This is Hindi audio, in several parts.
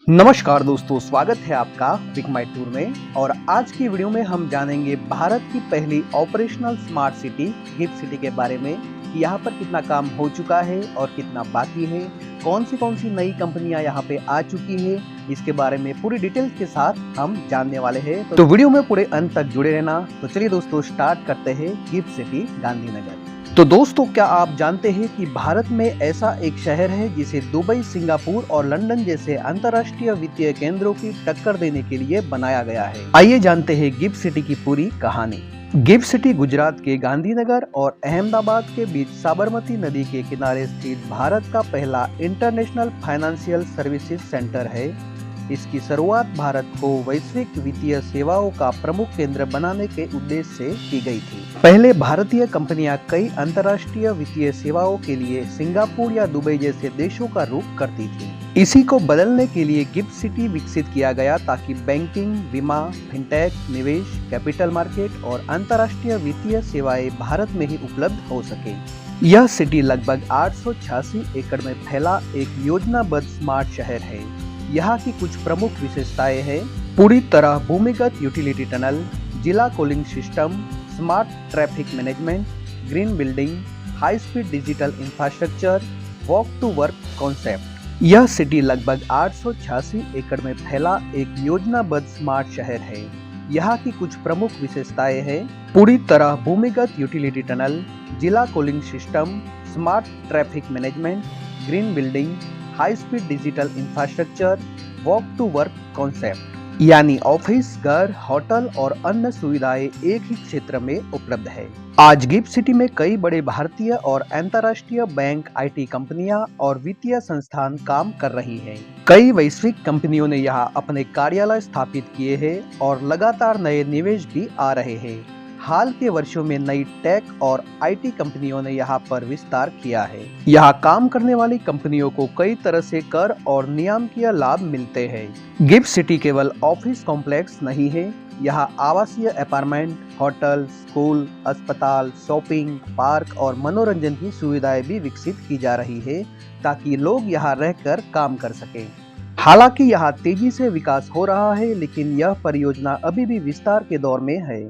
नमस्कार दोस्तों, स्वागत है आपका विक माई टूर में। और आज की वीडियो में हम जानेंगे भारत की पहली operational smart city gift city के बारे में कि यहाँ पर कितना काम हो चुका है और कितना बाकी है, कौन सी नई कंपनियां यहाँ पे आ चुकी है, इसके बारे में पूरी डिटेल्स के साथ हम जानने वाले हैं। तो वीडियो में पूरे अंत तक जुड़े रहना। तो चलिए दोस्तों, स्टार्ट करते हैं गिफ्ट सिटी गांधीनगर। तो दोस्तों, क्या आप जानते हैं कि भारत में ऐसा एक शहर है जिसे दुबई, सिंगापुर और लंदन जैसे अंतर्राष्ट्रीय वित्तीय केंद्रों की टक्कर देने के लिए बनाया गया है। आइए जानते हैं गिफ्ट सिटी की पूरी कहानी। गिफ्ट सिटी गुजरात के गांधीनगर और अहमदाबाद के बीच साबरमती नदी के किनारे स्थित भारत का पहला इंटरनेशनल फाइनेंशियल सर्विसेज सेंटर है। इसकी शुरुआत भारत को वैश्विक वित्तीय सेवाओं का प्रमुख केंद्र बनाने के उद्देश्य से की गई थी। पहले भारतीय कंपनियां कई अंतर्राष्ट्रीय वित्तीय सेवाओं के लिए सिंगापुर या दुबई जैसे देशों का रुख करती थी। इसी को बदलने के लिए गिफ्ट सिटी विकसित किया गया ताकि बैंकिंग, बीमा, फिनटेक, निवेश, कैपिटल मार्केट और अंतर्राष्ट्रीय वित्तीय सेवाएं भारत में ही उपलब्ध हो सके। यह सिटी लगभग 886 एकड़ में फैला एक योजनाबद्ध स्मार्ट शहर है। यहाँ की कुछ प्रमुख विशेषताएं हैं: पूरी तरह भूमिगत यूटिलिटी टनल, जिला cooling system, smart traffic management, green building, high speed digital infrastructure, walk to work concept. यह सिटी लगभग 886 एकड़ में फैला एक योजनाबद्ध स्मार्ट शहर है। यहाँ की कुछ प्रमुख विशेषताएं हैं: पूरी तरह भूमिगत यूटिलिटी टनल, जिला cooling system, smart traffic management, green building, high speed digital infrastructure, walk to work concept, यानी ऑफिस, घर, होटल और अन्य सुविधाएं एक ही क्षेत्र में उपलब्ध है। आज गिफ्ट सिटी में कई बड़े भारतीय और अंतर्राष्ट्रीय बैंक, आईटी कंपनियां और वित्तीय संस्थान काम कर रही हैं। कई वैश्विक कंपनियों ने यहाँ अपने कार्यालय स्थापित किए हैं और लगातार नए निवेश भी आ रहे हैं। हाल के वर्षों में नई टेक और आईटी कंपनियों ने यहाँ पर विस्तार किया है। यहाँ काम करने वाली कंपनियों को कई तरह से कर और नियामकीय लाभ मिलते हैं। गिफ्ट सिटी केवल ऑफिस कॉम्प्लेक्स नहीं है, यहाँ आवासीय अपार्टमेंट, होटल, स्कूल, अस्पताल, शॉपिंग, पार्क और मनोरंजन की सुविधाएं भी विकसित की जा रही है ताकि लोग यहाँ रहकर काम कर सकें। हालांकि यहाँ तेजी से विकास हो रहा है, लेकिन यह परियोजना अभी भी विस्तार के दौर में है।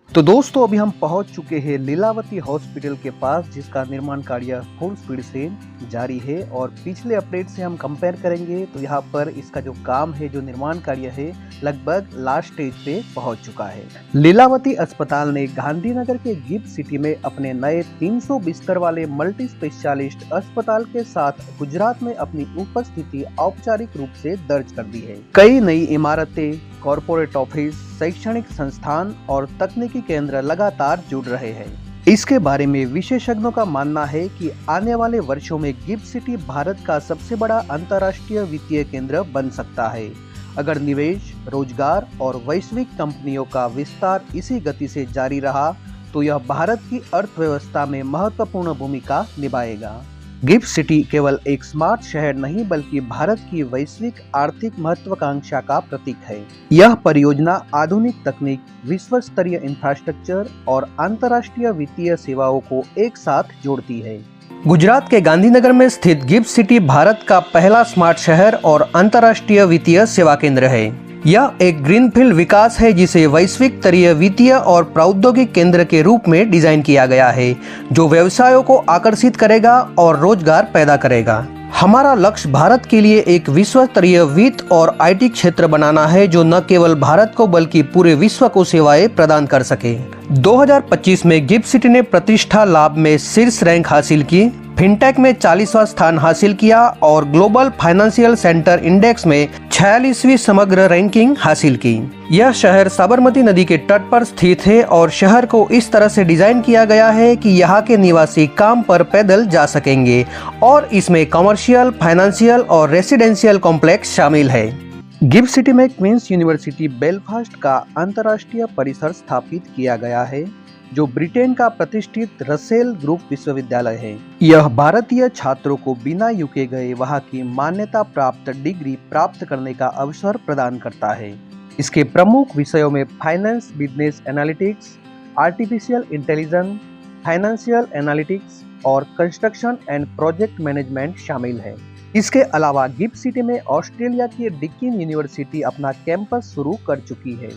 तो दोस्तों, अभी हम पहुंच चुके हैं लीलावती हॉस्पिटल के पास, जिसका निर्माण कार्य फुल स्पीड से जारी है। और पिछले अपडेट से हम कंपेयर करेंगे तो यहाँ पर इसका जो काम है, जो निर्माण कार्य है, लगभग लास्ट स्टेज पे पहुंच चुका है। लीलावती अस्पताल ने गांधीनगर के गिफ्ट सिटी में अपने नए 300 बिस्तर वाले मल्टी स्पेशलिस्ट अस्पताल के साथ गुजरात में अपनी उपस्थिति औपचारिक रूप से दर्ज कर दी है। कई नई इमारतें, कॉर्पोरेट ऑफिस, शैक्षणिक संस्थान और तकनीकी केंद्र लगातार जुड़ रहे हैं। इसके बारे में विशेषज्ञों का मानना है कि आने वाले वर्षों में गिफ्ट सिटी भारत का सबसे बड़ा अंतर्राष्ट्रीय वित्तीय केंद्र बन सकता है। अगर निवेश, रोजगार और वैश्विक कंपनियों का विस्तार इसी गति से जारी रहा तो यह भारत की अर्थव्यवस्था में महत्वपूर्ण भूमिका निभाएगा। गिफ्ट सिटी केवल एक स्मार्ट शहर नहीं, बल्कि भारत की वैश्विक आर्थिक महत्वाकांक्षा का प्रतीक है। यह परियोजना आधुनिक तकनीक, विश्व स्तरीय इंफ्रास्ट्रक्चर और अंतर्राष्ट्रीय वित्तीय सेवाओं को एक साथ जोड़ती है। गुजरात के गांधीनगर में स्थित गिफ्ट सिटी भारत का पहला स्मार्ट शहर और अंतर्राष्ट्रीय वित्तीय सेवा केंद्र है। यह एक ग्रीनफील्ड विकास है जिसे वैश्विक स्तरीय वित्तीय और प्रौद्योगिक केंद्र के रूप में डिजाइन किया गया है, जो व्यवसायों को आकर्षित करेगा और रोजगार पैदा करेगा। हमारा लक्ष्य भारत के लिए एक विश्व स्तरीय वित्त और आईटी क्षेत्र बनाना है, जो न केवल भारत को बल्कि पूरे विश्व को सेवाएं प्रदान कर सके। 2025 में गिफ्ट सिटी ने प्रतिष्ठा लाभ में शीर्ष रैंक हासिल की, फिनटेक में 40वां स्थान हासिल किया और ग्लोबल फाइनेंशियल सेंटर इंडेक्स में 46वीं समग्र रैंकिंग हासिल की। यह शहर साबरमती नदी के तट पर स्थित है और शहर को इस तरह से डिजाइन किया गया है कि यहाँ के निवासी काम पर पैदल जा सकेंगे और इसमें कमर्शियल, फाइनेंशियल और रेसिडेंशियल कॉम्प्लेक्स शामिल है। गिफ्ट सिटी में क्वींस यूनिवर्सिटी बेलफास्ट का अंतर्राष्ट्रीय परिसर स्थापित किया गया है, जो ब्रिटेन का प्रतिष्ठित रसेल ग्रुप विश्वविद्यालय है। यह भारतीय छात्रों को बिना यूके गए वहां की मान्यता प्राप्त डिग्री प्राप्त करने का अवसर प्रदान करता है। इसके प्रमुख विषयों में finance, business analytics, artificial intelligence, financial analytics और कंस्ट्रक्शन एंड प्रोजेक्ट मैनेजमेंट शामिल है। इसके अलावा गिफ्ट सिटी में ऑस्ट्रेलिया की डिकिन यूनिवर्सिटी अपना कैंपस शुरू कर चुकी है।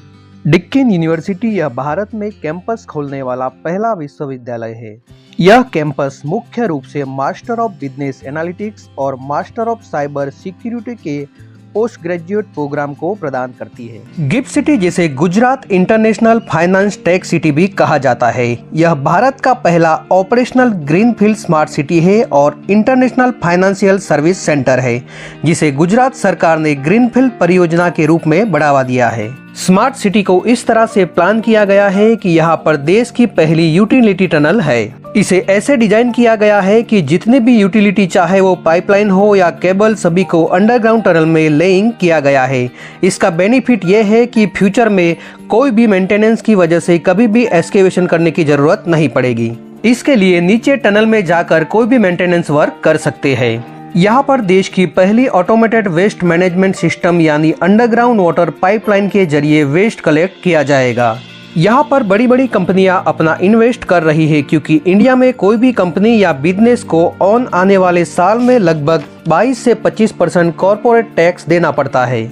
डिकिन यूनिवर्सिटी यह भारत में कैंपस खोलने वाला पहला विश्वविद्यालय है। यह कैंपस मुख्य रूप से मास्टर ऑफ बिजनेस एनालिटिक्स और मास्टर ऑफ साइबर सिक्योरिटी के पोस्ट ग्रेजुएट प्रोग्राम को प्रदान करती है। गिफ्ट सिटी जिसे Gujarat international finance tech city भी कहा जाता है, यह भारत का पहला ऑपरेशनल ग्रीनफील्ड स्मार्ट सिटी है और इंटरनेशनल फाइनेंशियल सर्विस सेंटर है, जिसे गुजरात सरकार ने ग्रीनफील्ड परियोजना के रूप में बढ़ावा दिया है। स्मार्ट सिटी को इस तरह से प्लान किया गया है कि यहाँ पर देश की पहली यूटिलिटी टनल है। इसे ऐसे डिजाइन किया गया है कि जितने भी यूटिलिटी, चाहे वो पाइपलाइन हो या केबल, सभी को अंडरग्राउंड टनल में लेइंग किया गया है। इसका बेनिफिट ये है कि फ्यूचर में कोई भी मेंटेनेंस की वजह से कभी भी एक्सकेवेशन करने की जरूरत नहीं पड़ेगी। इसके लिए नीचे टनल में जाकर कोई भी मेंटेनेंस वर्क कर सकते हैं। यहाँ पर देश की पहली ऑटोमेटेड वेस्ट मैनेजमेंट सिस्टम यानी अंडरग्राउंड वाटर पाइपलाइन के जरिए वेस्ट कलेक्ट किया जाएगा। यहाँ पर बड़ी बड़ी कंपनियां अपना इन्वेस्ट कर रही है, क्योंकि इंडिया में कोई भी कंपनी या बिजनेस को ऑन आने वाले साल में लगभग 22 से 25% कॉर्पोरेट टैक्स देना पड़ता है।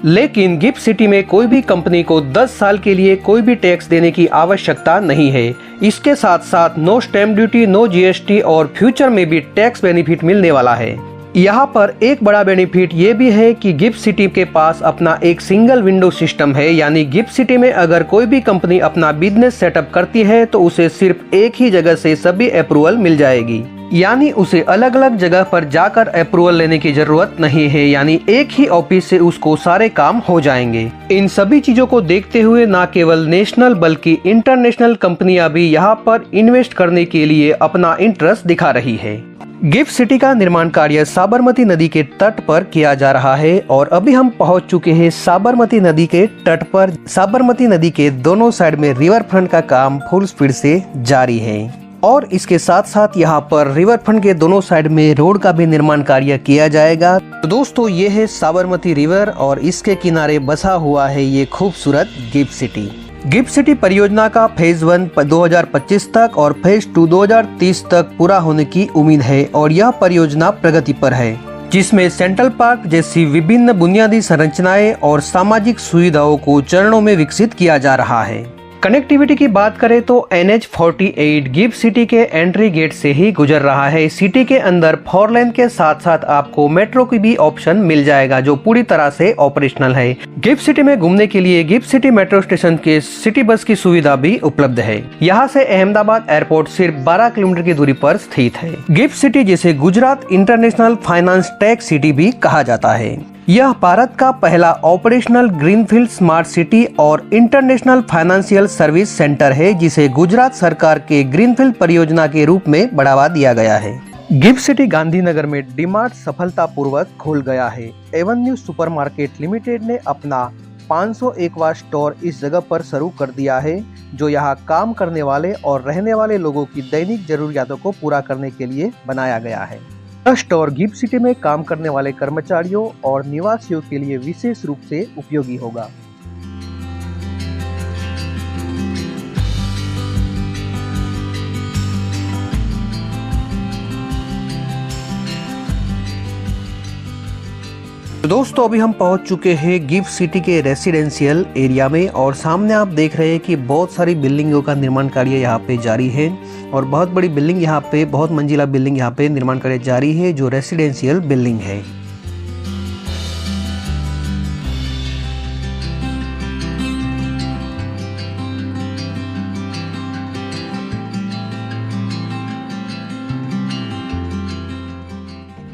लेकिन गिफ्ट सिटी में कोई भी कंपनी को 10 साल के लिए कोई भी टैक्स देने की आवश्यकता नहीं है। इसके साथ साथ no stamp duty, no GST और फ्यूचर में भी टैक्स बेनिफिट मिलने वाला है। यहाँ पर एक बड़ा बेनिफिट ये भी है कि गिफ्ट सिटी के पास अपना एक सिंगल विंडो सिस्टम है, यानी गिफ्ट सिटी में अगर कोई भी कंपनी अपना बिजनेस सेटअप करती है तो उसे सिर्फ एक ही जगह से सभी अप्रूवल मिल जाएगी, यानी उसे अलग अलग जगह पर जाकर अप्रूवल लेने की जरूरत नहीं है, यानी एक ही ऑफिस से उसको सारे काम हो जाएंगे। इन सभी चीजों को देखते हुए न केवल नेशनल बल्कि इंटरनेशनल कंपनियां भी यहाँ पर इन्वेस्ट करने के लिए अपना इंटरेस्ट दिखा रही है। गिफ्ट सिटी का निर्माण कार्य साबरमती नदी के तट पर किया जा रहा है और अभी हम पहुंच चुके हैं साबरमती नदी के तट पर। साबरमती नदी के दोनों साइड में रिवर फ्रंट का काम फुल स्पीड से जारी है और इसके साथ साथ यहाँ पर रिवर फ्रंट के दोनों साइड में रोड का भी निर्माण कार्य किया जाएगा। तो दोस्तों, ये है साबरमती रिवर और इसके किनारे बसा हुआ है ये खूबसूरत गिफ्ट सिटी। गिफ्ट सिटी परियोजना का फेज 1 2025 तक और फेज 2 2030 तक पूरा होने की उम्मीद है और यह परियोजना प्रगति पर है, जिसमें सेंट्रल पार्क जैसी विभिन्न बुनियादी संरचनाएं और सामाजिक सुविधाओं को चरणों में विकसित किया जा रहा है। कनेक्टिविटी की बात करें तो NH48 गिफ्ट सिटी के एंट्री गेट से ही गुजर रहा है। सिटी के अंदर 4 लेन के साथ साथ आपको मेट्रो की भी ऑप्शन मिल जाएगा, जो पूरी तरह से ऑपरेशनल है। गिफ्ट सिटी में घूमने के लिए गिफ्ट सिटी मेट्रो स्टेशन के सिटी बस की सुविधा भी उपलब्ध है। यहाँ से अहमदाबाद एयरपोर्ट सिर्फ 12 किलोमीटर की दूरी पर स्थित है। गिफ्ट सिटी जिसे Gujarat international finance tech city भी कहा जाता है, यह भारत का पहला ऑपरेशनल ग्रीनफील्ड स्मार्ट सिटी और इंटरनेशनल फाइनेंशियल सर्विस सेंटर है, जिसे गुजरात सरकार के ग्रीनफील्ड परियोजना के रूप में बढ़ावा दिया गया है। गिफ्ट सिटी गांधीनगर में डीमार्ट सफलतापूर्वक खोल गया है। एवेन्यू सुपरमार्केट लिमिटेड ने अपना 501वां स्टोर इस जगह पर शुरू कर दिया है, जो यहाँ काम करने वाले और रहने वाले लोगों की दैनिक जरूरियातों को पूरा करने के लिए बनाया गया है। यह स्टोर गिफ्ट सिटी में काम करने वाले कर्मचारियों और निवासियों के लिए विशेष रूप से उपयोगी होगा। तो दोस्तों, अभी हम पहुंच चुके हैं गिफ्ट सिटी के रेसिडेंशियल एरिया में और सामने आप देख रहे हैं कि बहुत सारी बिल्डिंगों का निर्माण कार्य यहाँ पे जारी है और बहुत बड़ी बिल्डिंग यहाँ पे, बहुत मंजिला बिल्डिंग यहाँ पे निर्माण कार्य जारी है, जो रेसिडेंशियल बिल्डिंग है।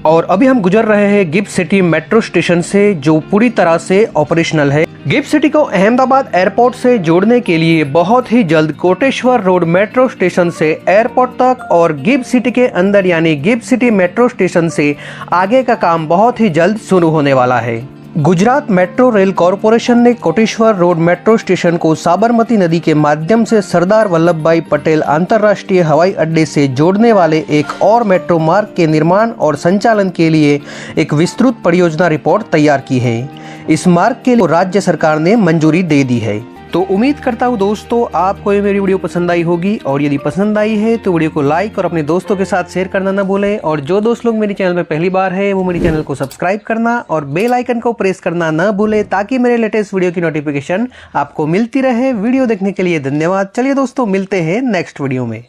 और अभी हम गुजर रहे हैं गिफ्ट सिटी मेट्रो स्टेशन से, जो पूरी तरह से ऑपरेशनल है। गिफ्ट सिटी को अहमदाबाद एयरपोर्ट से जोड़ने के लिए बहुत ही जल्द कोटेश्वर रोड मेट्रो स्टेशन से एयरपोर्ट तक और गिफ्ट सिटी के अंदर यानी गिफ्ट सिटी मेट्रो स्टेशन से आगे का काम बहुत ही जल्द शुरू होने वाला है। गुजरात मेट्रो रेल कॉरपोरेशन ने कोटेश्वर रोड मेट्रो स्टेशन को साबरमती नदी के माध्यम से सरदार वल्लभ भाई पटेल अंतर्राष्ट्रीय हवाई अड्डे से जोड़ने वाले एक और मेट्रो मार्ग के निर्माण और संचालन के लिए एक विस्तृत परियोजना रिपोर्ट तैयार की है। इस मार्ग के लिए राज्य सरकार ने मंजूरी दे दी है। तो उम्मीद करता हूँ दोस्तों आपको ये मेरी वीडियो पसंद आई होगी, और यदि पसंद आई है तो वीडियो को लाइक और अपने दोस्तों के साथ शेयर करना ना भूलें। और जो दोस्त लोग मेरे चैनल में पहली बार है वो मेरे चैनल को सब्सक्राइब करना और बेल आइकन को प्रेस करना ना भूलें, ताकि मेरे लेटेस्ट वीडियो की नोटिफिकेशन आपको मिलती रहे। वीडियो देखने के लिए धन्यवाद। चलिए दोस्तों, मिलते हैं नेक्स्ट वीडियो में।